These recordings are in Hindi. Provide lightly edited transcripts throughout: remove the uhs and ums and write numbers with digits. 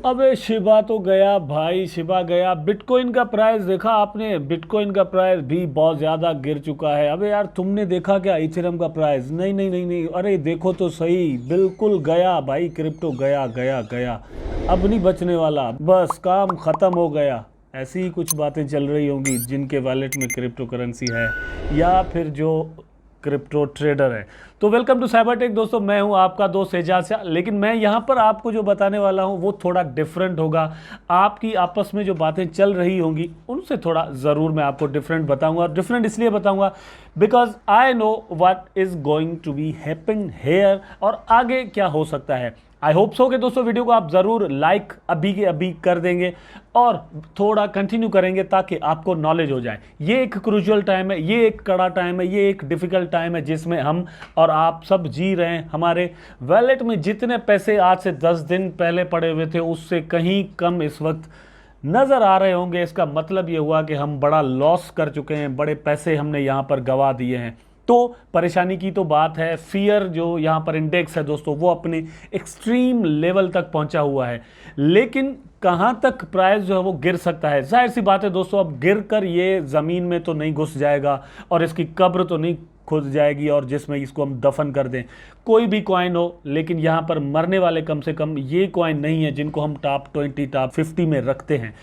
अबे शिबा तो गया भाई, शिबा गया। बिटकॉइन का प्राइस देखा आपने? बिटकॉइन का प्राइस भी बहुत ज़्यादा गिर चुका है। अबे यार तुमने देखा क्या इथेरियम का प्राइस? नहीं नहीं नहीं नहीं, अरे देखो तो सही, बिल्कुल गया भाई, क्रिप्टो गया गया गया। अब नहीं बचने वाला, बस काम ख़त्म हो गया। ऐसी ही कुछ बातें चल रही होंगी जिनके वॉलेट में क्रिप्टो करेंसी है या फिर जो क्रिप्टो ट्रेडर है। तो वेलकम टू साइबर टेक दोस्तों, मैं हूं आपका दोस्त एजाज शाह। लेकिन मैं यहां पर आपको जो बताने वाला हूं वो थोड़ा डिफरेंट होगा। आपकी आपस में जो बातें चल रही होंगी उनसे थोड़ा ज़रूर मैं आपको डिफरेंट बताऊंगा। और डिफरेंट इसलिए बताऊंगा because I know what is going to be happen here, और आगे क्या हो सकता है। आई होप सो कि दोस्तों वीडियो को आप ज़रूर लाइक अभी के अभी कर देंगे और थोड़ा कंटिन्यू करेंगे ताकि आपको नॉलेज हो जाए। ये एक क्रूशियल टाइम है, ये एक कड़ा टाइम है, ये एक डिफ़िकल्ट टाइम है जिसमें हम और आप सब जी रहे हैं। हमारे वॉलेट में जितने पैसे आज से 10 दिन पहले पड़े हुए थे उससे कहीं कम इस वक्त नज़र आ रहे होंगे। इसका मतलब ये हुआ कि हम बड़ा लॉस कर चुके हैं, बड़े पैसे हमने यहाँ पर गंवा दिए हैं। तो परेशानी की तो बात है। फियर जो यहाँ पर इंडेक्स है दोस्तों वो अपने एक्सट्रीम लेवल तक पहुँचा हुआ है। लेकिन कहाँ तक प्राइस जो है वो गिर सकता है? जाहिर सी बात है दोस्तों, अब गिर कर ये ज़मीन में तो नहीं घुस जाएगा और इसकी कब्र तो नहीं खुद जाएगी और जिसमें इसको हम दफन कर दें। कोई भी कॉइन हो, लेकिन यहाँ पर मरने वाले कम से कम ये कॉइन नहीं है जिनको हम टॉप 20 टॉप 50 में रखते हैं।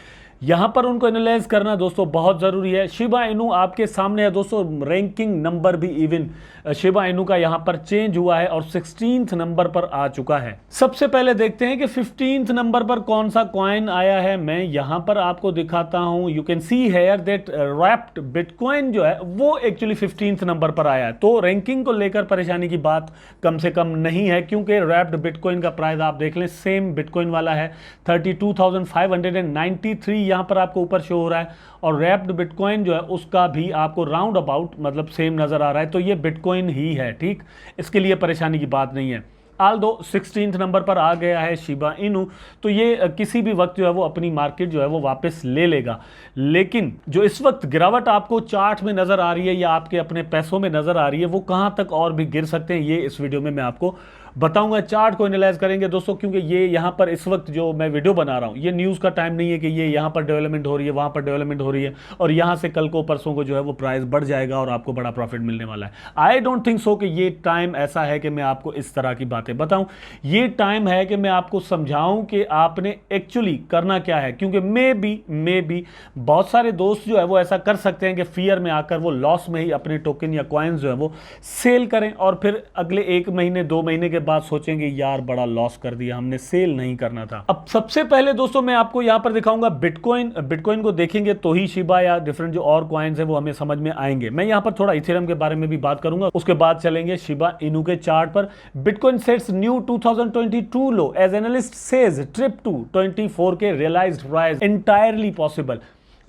यहाँ पर उनको एनालाइज करना दोस्तों बहुत ज़रूरी है। शिबा इनू आपके सामने है दोस्तों, रैंकिंग नंबर भी इवन शिबा इनू का यहाँ पर चेंज हुआ है और 16th नंबर पर आ चुका है। सबसे पहले देखते हैं कि 15th नंबर पर कौन सा कॉइन आया है। मैं यहाँ पर आपको दिखाता हूँ। You can see here that wrapped bitcoin जो है वो एक्चुअली 15th नंबर पर आया है। तो रैंकिंग को लेकर परेशानी की बात कम से कम नहीं है, क्योंकि रैप्ड बिटकॉइन का प्राइस आप देख लें, सेम बिटकॉइन वाला है 32,593 यहाँ पर आपको ऊपर शो हो रहा है। और रैप्ड बिटकॉइन जो है उसका भी आपको राउंड अबाउट मतलब सेम नज़र आ रहा है। तो ये बिटकॉइन ही है, ठीक, इसके लिए परेशानी की बात नहीं है। आल्दो 16th नंबर पर आ गया है शिबा इनू, तो ये किसी भी वक्त जो है वो अपनी मार्केट जो है वो वापस ले लेगा। लेकिन जो इस वक्त गिरावट आपको चार्ट में नज़र आ रही है या आपके अपने पैसों में नज़र आ रही है वो कहाँ तक और भी गिर सकते हैं, ये इस वीडियो में मैं आपको बताऊंगा। चार्ट को एनालाइज करेंगे दोस्तों, क्योंकि ये यहाँ पर इस वक्त जो मैं वीडियो बना रहा हूँ ये न्यूज़ का टाइम नहीं है कि ये यहाँ पर डेवलपमेंट हो रही है, वहाँ पर डेवलपमेंट हो रही है और यहाँ से कल को परसों को जो है वो प्राइस बढ़ जाएगा और आपको बड़ा प्रॉफिट मिलने वाला है। आई डोंट थिंक सो कि ये टाइम ऐसा है कि मैं आपको इस तरह की बातें बताऊँ। ये टाइम है कि मैं आपको समझाऊँ कि आपने एक्चुअली करना क्या है, क्योंकि मे बी बहुत सारे दोस्त जो है वो ऐसा कर सकते हैं कि फियर में आकर वो लॉस में ही अपने टोकन या कॉइन्स जो है वो सेल करें और फिर अगले 1 महीने 2 महीने के बाद सोचेंगे यार बड़ा लॉस कर दिया हमने, सेल नहीं करना था। अब सबसे पहले दोस्तों मैं आपको यहां पर दिखाऊंगा बिटकॉइन को देखेंगे तो ही शिबा या डिफरेंट जो और कॉइन्स है वो हमें समझ में आएंगे। मैं यहां पर थोड़ा इथेरियम के बारे में भी बात करूंगा, उसके बाद चलेंगे शिबा इनू के चार्ट पर। Bitcoin sets new 2022 low as analyst says trip to 24 के रियलाइज्ड प्राइस एंटायरली पॉसिबल।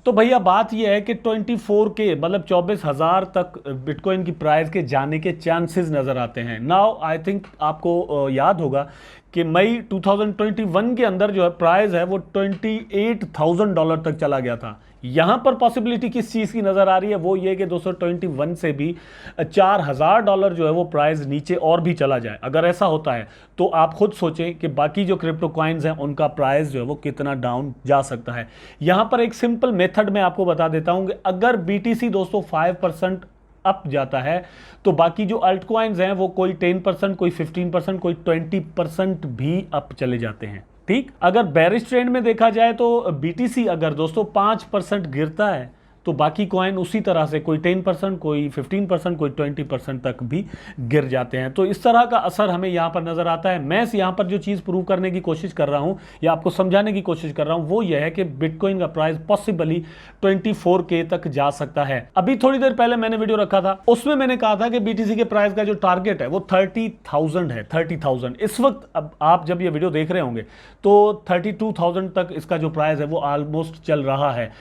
तो भैया बात यह है कि 24 के मतलब 24,000 तक बिटकॉइन की प्राइस के जाने के चांसेस नज़र आते हैं। नाउ आई थिंक आपको याद होगा कि मई 2021 के अंदर जो है प्राइस है वो $28,000 तक चला गया था। यहाँ पर पॉसिबिलिटी किस चीज़ की नज़र आ रही है, वो ये कि 221 से भी $4,000 जो है वो प्राइस नीचे और भी चला जाए। अगर ऐसा होता है तो आप खुद सोचें कि बाकी जो क्रिप्टो कॉइन्स हैं उनका प्राइस जो है वो कितना डाउन जा सकता है। यहाँ पर एक सिंपल मेथड मैं आपको बता देता हूँ कि अगर BTC दोस्तों 5% अप जाता है तो बाकी जो अल्ट कॉइन्स हैं वो कोई 10%, कोई 15%, कोई 20% भी अप चले जाते हैं, ठीक। अगर बेरिश ट्रेंड में देखा जाए तो BTC अगर दोस्तों 5% गिरता है तो बाकी कॉइन उसी तरह से कोई 10%, कोई 15%, कोई 20% तक भी गिर जाते हैं। तो इस तरह का असर हमें यहाँ पर नज़र आता है। मैं यहाँ पर जो चीज़ प्रूव करने की कोशिश कर रहा हूँ या आपको समझाने की कोशिश कर रहा हूँ वो यह है कि बिटकॉइन का प्राइस पॉसिबली 24K तक जा सकता है। अभी थोड़ी देर पहले मैंने वीडियो रखा था, उसमें मैंने कहा था कि BTC के प्राइस का जो टारगेट है वो 30,000 है, 30,000। इस वक्त अब आप जब ये वीडियो देख रहे होंगे तो 32,000 तक इसका जो प्राइस है वो ऑलमोस्ट चल रहा है।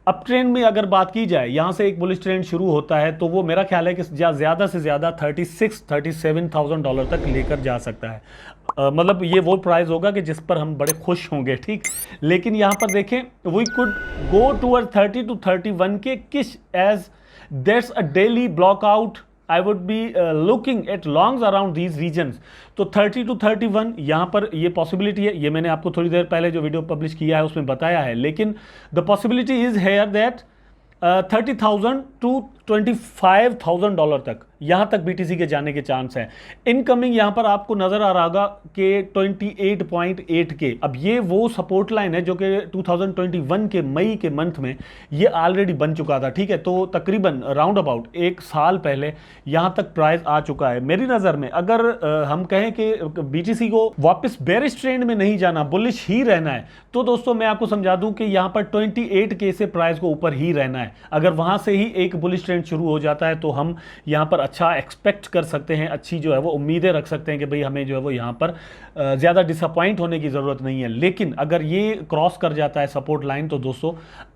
अप ट्रेंड में अगर बात की जाए, यहां से एक बुलिश ट्रेंड शुरू होता है तो वो मेरा ख्याल है कि ज़्यादा से ज़्यादा $36,000-37,000 तक लेकर जा सकता है। मतलब ये वो प्राइस होगा कि जिस पर हम बड़े खुश होंगे, ठीक। लेकिन यहां पर देखें we could go toward 30 to 31 के किस as that's a daily blockout I would be looking at longs around these regions. तो 30 to 31 यहाँ पर ये पॉसिबिलिटी है, ये मैंने आपको थोड़ी देर पहले जो वीडियो पब्लिश किया है उसमें बताया है, लेकिन the possibility is here that 30,000 to $25,000 तक, यहाँ तक BTC के जाने के चांस है। इनकमिंग यहाँ पर आपको नज़र आ रहा होगा कि 28.8 के, अब ये वो सपोर्ट लाइन है जो कि 2021 के मई के मंथ में ये ऑलरेडी बन चुका था, ठीक है। तो तकरीबन राउंड अबाउट एक साल पहले यहाँ तक प्राइस आ चुका है। मेरी नज़र में अगर हम कहें कि BTC को वापस बेरिश ट्रेंड में नहीं जाना, बुलिश ही रहना है, तो दोस्तों मैं आपको समझा दूं कि यहाँ पर 28 के से प्राइस को ऊपर ही रहना है। अगर वहाँ से ही एक बुलिश ट्रेंड शुरू हो जाता है तो हम यहाँ पर अच्छा एक्सपेक्ट कर सकते हैं, अच्छी जो है वो उम्मीदें रख सकते हैं कि भाई हमें जो है वो यहाँ पर ज़्यादा डिसअपॉइंट होने की ज़रूरत नहीं है। लेकिन अगर ये क्रॉस कर जाता है सपोर्ट लाइन तो दोस्तों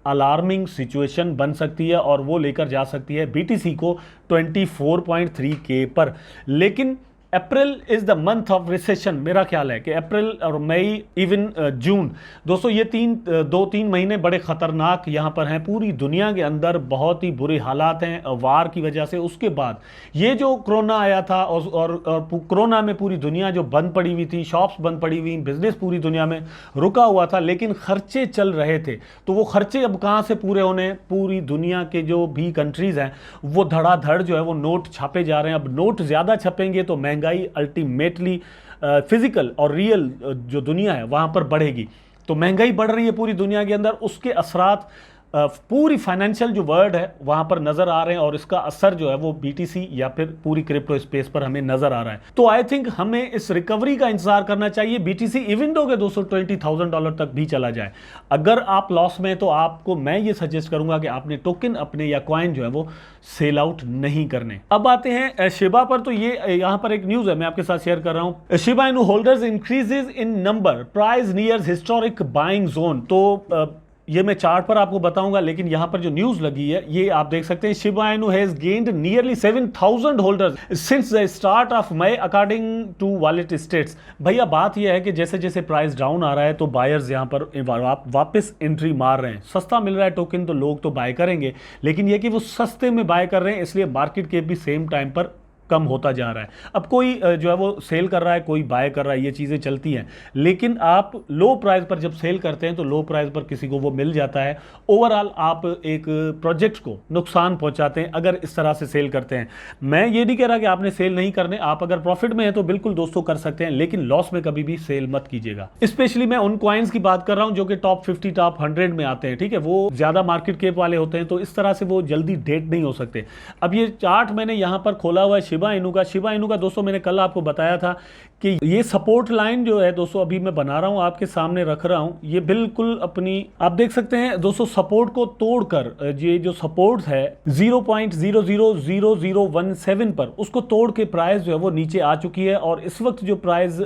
अलार्मिंग सिचुएशन बन सकती है और वो लेकर जा सकती है BTC को 24.3 के पर। लेकिन April is the month of recession, मेरा ख्याल है कि अप्रैल और मई इवन जून, दोस्तों ये 2-3 महीने बड़े ख़तरनाक यहाँ पर हैं। पूरी दुनिया के अंदर बहुत ही बुरे हालात हैं वार की वजह से। उसके बाद ये जो कोरोना आया था और कोरोना में पूरी दुनिया जो बंद पड़ी हुई थी, शॉप्स बंद पड़ी हुई, बिजनेस पूरी दुनिया में रुका हुआ था, लेकिन खर्चे चल रहे थे। तो वो खर्चे अब कहाँ से पूरे होने, पूरी दुनिया के जो भी कंट्रीज़ हैं वो धड़ाधड़ जो है वो नोट छापे जा रहे हैं। अब नोट ज़्यादा छपेंगे तो महंगाई अल्टीमेटली फिजिकल और रियल जो दुनिया है वहां पर बढ़ेगी। तो महंगाई बढ़ रही है पूरी दुनिया के अंदर, उसके असरात पूरी फाइनेंशियल जो वर्ल्ड है वहां पर नजर आ रहे हैं और इसका असर जो है वो BTC या फिर पूरी क्रिप्टो स्पेस पर हमें नजर आ रहा है। तो आई थिंक हमें इस रिकवरी का इंतजार करना चाहिए। BTC इवन दो के $220,000 तक भी चला जाए। अगर आप लॉस में, तो आपको मैं ये सजेस्ट करूंगा कि आपने टोकन अपने या कॉइन जो है वो सेल आउट नहीं करने। अब आते हैं शिबा पर। तो ये यहां पर एक न्यूज है, मैं आपके साथ शेयर कर रहा हूं। शिबा इनू होल्डर्स इंक्रीजेज इन number, price nears historic buying zone. तो ये मैं चार्ट पर आपको बताऊंगा, लेकिन यहां पर जो न्यूज लगी है ये आप देख सकते हैं। Shiba Inu has gained nearly 7,000 holders since the start of May according to wallet stats. भैया बात यह है कि जैसे जैसे प्राइस डाउन आ रहा है तो बायर्स यहां पर वापस एंट्री मार रहे हैं। सस्ता मिल रहा है टोकन तो लोग तो बाय करेंगे, लेकिन यह कि वो सस्ते में बाय कर रहे हैं, इसलिए मार्केट कैप भी सेम टाइम पर कम होता जा रहा है। अब कोई जो है वो सेल कर रहा है, कोई बाय कर रहा है, ये चीज़ें चलती हैं। लेकिन आप लो प्राइस पर जब सेल करते हैं तो लो प्राइस पर किसी को वो मिल जाता है। ओवरऑल आप एक प्रोजेक्ट को नुकसान पहुंचाते हैं अगर इस तरह से सेल करते हैं। मैं ये नहीं कह रहा कि आपने सेल नहीं करने, आप अगर प्रॉफिट में हैं तो बिल्कुल दोस्तों कर सकते हैं, लेकिन लॉस में कभी भी सेल मत कीजिएगा। स्पेशली मैं उन कॉइन्स की बात कर रहा हूं जो कि टॉप 50 टॉप 100 में आते हैं, ठीक है। वो ज़्यादा मार्केट कैप वाले होते हैं, तो इस तरह से वो जल्दी डेट नहीं हो सकते। अब ये चार्ट मैंने यहाँ पर खोला हुआ है शिबा इनू का दोस्तों, मैंने कल आपको बताया था कि ये सपोर्ट लाइन जो है दोस्तों, अभी मैं बना रहा हूं आपके सामने रख रहा हूं, ये बिल्कुल अपनी आप देख सकते हैं दोस्तों सपोर्ट को तोड़कर, ये जो सपोर्ट है 0.000017 पर, उसको तोड़ के प्राइस जो है वो नीचे आ चुकी है। और इस वक्त जो प्राइस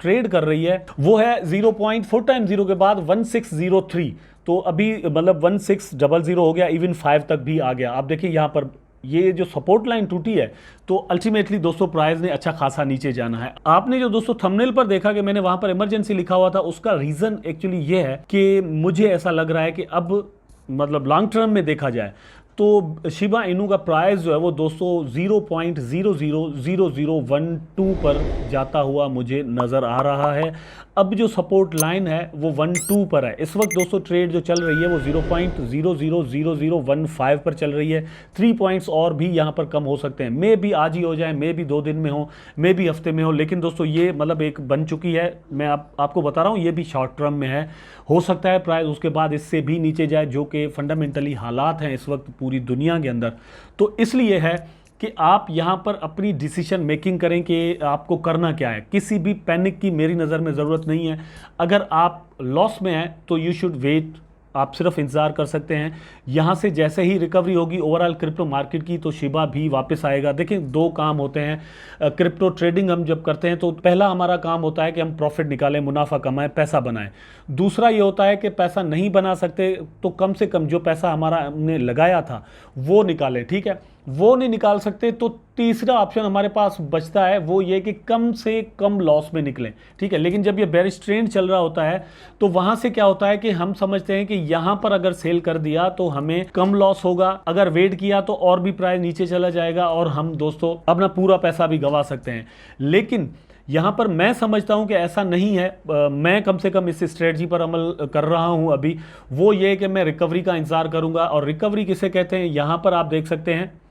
ट्रेड कर रही है वो है 0.4 टाइम 0 के बाद 1603। तो अभी मतलब 1600 हो गया, इवन 5 तक भी आ गया। आप देखिए यहाँ पर ये जो सपोर्ट लाइन टूटी है तो अल्टीमेटली दोस्तों प्राइस ने अच्छा खासा नीचे जाना है। आपने जो दोस्तों थंबनेल पर देखा कि मैंने वहां पर इमरजेंसी लिखा हुआ था, उसका रीजन एक्चुअली ये है कि मुझे ऐसा लग रहा है कि अब मतलब लॉन्ग टर्म में देखा जाए तो शिबा इनू का प्राइस जो है वो दोस्तों 0.000012 पर जाता हुआ मुझे नज़र आ रहा है। अब जो सपोर्ट लाइन है वो 12 पर है। इस वक्त दोस्तों ट्रेड जो चल रही है वो 0.000015 पर चल रही है। 3 पॉइंट्स और भी यहाँ पर कम हो सकते हैं, मे भी आज ही हो जाए, मे भी 2 दिन में हो, मे भी हफ्ते में हो, लेकिन दोस्तों ये मतलब एक बन चुकी है। मैं आपको बता रहा हूँ ये भी शॉर्ट टर्म में है। हो सकता है प्राइस उसके बाद इससे भी नीचे जाए, जो कि फंडामेंटली हालात हैं इस वक्त पूरी दुनिया के अंदर। तो इसलिए है कि आप यहाँ पर अपनी डिसीजन मेकिंग करें कि आपको करना क्या है। किसी भी पैनिक की मेरी नज़र में ज़रूरत नहीं है। अगर आप लॉस में हैं तो यू शुड वेट, आप सिर्फ इंतज़ार कर सकते हैं। यहाँ से जैसे ही रिकवरी होगी ओवरऑल क्रिप्टो मार्केट की तो शिबा भी वापस आएगा। देखें 2 काम होते हैं क्रिप्टो ट्रेडिंग हम जब करते हैं तो पहला हमारा काम होता है कि हम प्रॉफिट निकालें, मुनाफा कमाएं, पैसा बनाएं। दूसरा ये होता है कि पैसा नहीं बना सकते तो कम से कम जो पैसा हमारा हमने लगाया था वो निकालें, ठीक है। वो नहीं निकाल सकते, तो तीसरा ऑप्शन हमारे पास बचता है, वो ये कि कम से कम लॉस में निकलें, ठीक है। लेकिन जब ये बेरिश ट्रेंड चल रहा होता है तो वहां से क्या होता है कि हम समझते हैं कि यहां पर अगर सेल कर दिया तो हमें कम लॉस होगा, अगर वेट किया तो और भी प्राइस नीचे चला जाएगा और हम दोस्तों अपना पूरा पैसा भी गंवा सकते हैं। लेकिन यहाँ पर मैं समझता हूँ कि ऐसा नहीं है। मैं कम से कम इस स्ट्रेटजी पर अमल कर रहा हूँ अभी, वो ये कि मैं रिकवरी का इंतजार करूँगा। और रिकवरी किसे कहते हैं, यहाँ पर आप देख सकते हैं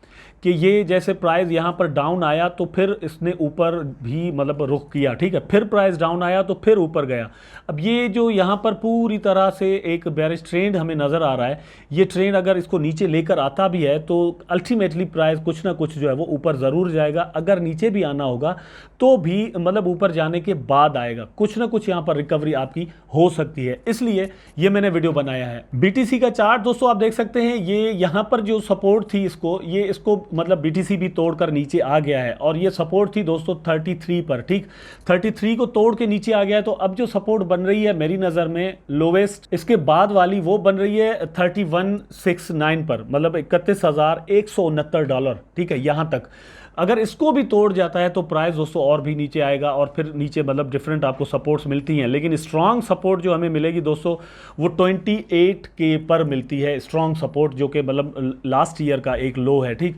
कि ये जैसे प्राइस यहाँ पर डाउन आया तो फिर इसने ऊपर भी मतलब रुख किया, ठीक है, फिर प्राइस डाउन आया तो फिर ऊपर गया। अब ये जो यहाँ पर पूरी तरह से एक बेरिश ट्रेंड हमें नज़र आ रहा है, ये ट्रेंड अगर इसको नीचे लेकर आता भी है तो अल्टीमेटली प्राइस कुछ ना कुछ जो है वो ऊपर ज़रूर जाएगा। अगर नीचे भी आना होगा तो भी मतलब ऊपर जाने के बाद आएगा, कुछ ना कुछ यहाँ पर रिकवरी आपकी हो सकती है, इसलिए ये मैंने वीडियो बनाया है। BTC का चार्ट दोस्तों आप देख सकते हैं, ये यहाँ पर जो सपोर्ट थी इसको मतलब BTC भी तोड़कर नीचे आ गया है और ये सपोर्ट थी दोस्तों 33 पर, ठीक, 33 को तोड़ के नीचे आ गया है। तो अब जो सपोर्ट बन रही है मेरी नज़र में लोवेस्ट इसके बाद वाली वो बन रही है 3169 पर, मतलब $31,169, ठीक है। यहाँ तक अगर इसको भी तोड़ जाता है तो प्राइस दोस्तों और भी नीचे आएगा और फिर नीचे मतलब डिफरेंट आपको सपोर्ट्स मिलती हैं, लेकिन स्ट्रांग सपोर्ट जो हमें मिलेगी दोस्तों वो 28 के पर मिलती है, स्ट्रांग सपोर्ट, जो कि मतलब लास्ट ईयर का एक लो है, ठीक।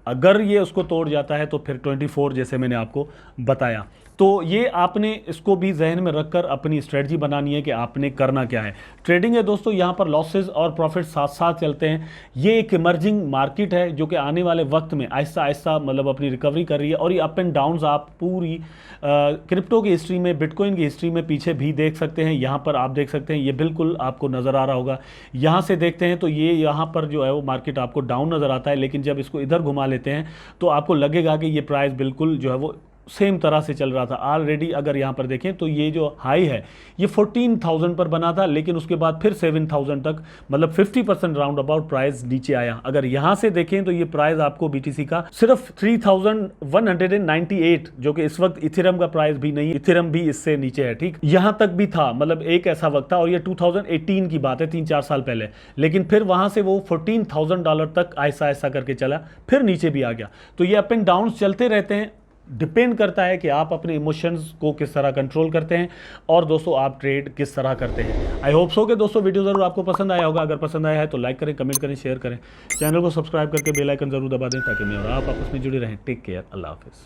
अगर ये उसको तोड़ जाता है तो फिर 24 जैसे मैंने आपको बताया। तो ये आपने इसको भी जहन में रखकर अपनी स्ट्रेटजी बनानी है कि आपने करना क्या है। ट्रेडिंग है दोस्तों, यहाँ पर लॉसेस और प्रॉफिट साथ साथ चलते हैं। ये एक इमर्जिंग मार्केट है जो कि आने वाले वक्त में आहिस्ता आहिस्ता मतलब अपनी रिकवरी कर रही है और ये अप एंड डाउन्स आप पूरी क्रिप्टो की हिस्ट्री में, बिटकॉइन की हिस्ट्री में पीछे भी देख सकते हैं। यहाँ पर आप देख सकते हैं, ये बिल्कुल आपको नज़र आ रहा होगा। यहाँ से देखते हैं तो ये यहाँ पर जो है वो मार्केट आपको डाउन नज़र आता है, लेकिन जब इसको इधर घुमा लेते हैं तो आपको लगेगा कि ये प्राइस बिल्कुल जो है वो सेम तरह से चल रहा था। ऑलरेडी अगर यहाँ पर देखें तो ये जो हाई है ये 14,000 पर बना था, लेकिन उसके बाद फिर 7,000 तक मतलब 50% राउंड अबाउट प्राइस नीचे आया। अगर यहाँ से देखें तो ये प्राइस आपको BTC का सिर्फ 3,198, जो कि इस वक्त इथेरियम का प्राइस भी नहीं, इथेरियम भी इससे नीचे है, ठीक। यहाँ तक भी था, मतलब एक ऐसा वक्त था और ये 2018 की बात है, 3-4 साल पहले। लेकिन फिर वहाँ से वो $14,000 तक ऐसा ऐसा करके चला, फिर नीचे भी आ गया। तो ये अप एंड डाउन चलते रहते हैं, डिपेंड करता है कि आप अपने इमोशंस को किस तरह कंट्रोल करते हैं और दोस्तों आप ट्रेड किस तरह करते हैं। आई होप सो कि दोस्तों वीडियो ज़रूर आपको पसंद आया होगा। अगर पसंद आया है तो लाइक करें, कमेंट करें, शेयर करें, चैनल को सब्सक्राइब करके बेल आइकन ज़रूर दबा दें ताकि मैं और आप आपस में जुड़े रहें। टेक केयर, अल्लाह हाफिज़।